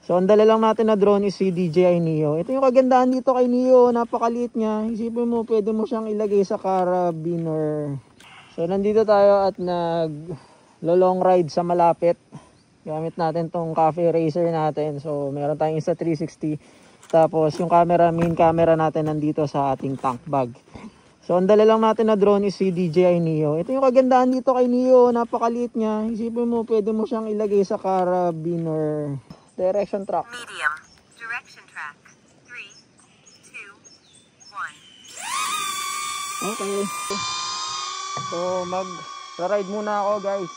So ang dala lang natin na drone is si DJI Neo. Ito yung kagandahan dito kay Neo, napakaliit niya. Isipin mo, pwede mo siyang ilagay sa carabiner. So nandito tayo at long ride sa malapit. Gamit natin tong cafe racer natin. So meron tayong isa 360. Tapos yung main camera natin nandito sa ating tank bag. So ang dala lang natin na drone is si DJI Neo. Ito yung kagandahan dito kay Neo, napakaliit niya. Isipin mo, pwede mo siyang ilagay sa carabiner. Direction track. Medium. Direction track. 3, 2, 1. Okay. So mag-ride muna ako, guys.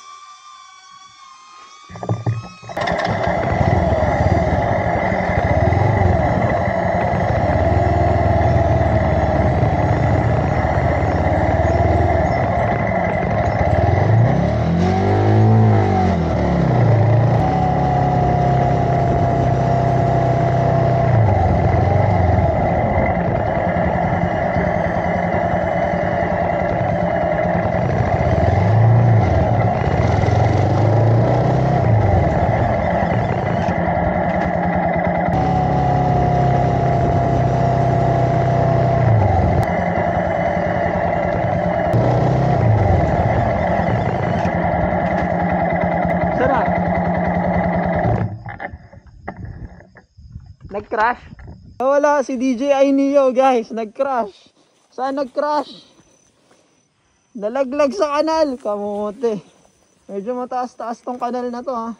Nag-crash? Wala si DJI Neo, guys. Nag-crash. Saan nag-crash? Nalaglag sa kanal. Kamote. Medyo mataas-taas tong kanal na to, ha.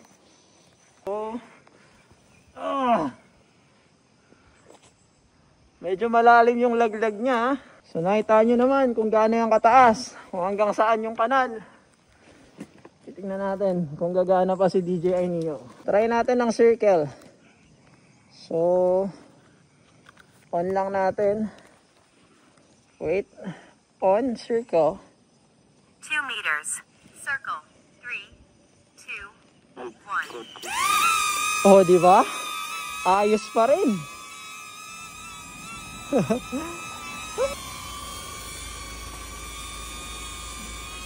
So, medyo malalim yung laglag niya, ha. So nakita nyo naman kung gaano yung kataas. Kung hanggang saan yung kanal. Titignan natin kung gagana pa si DJI Neo. Try natin ng circle. So, on lang natin. Wait. On, circle. 2 meters. Circle. 3, 2, 1. Oh, di ba? Ayos pa rin.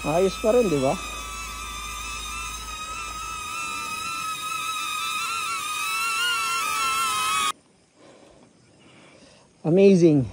Ayos pa rin, di ba? Amazing.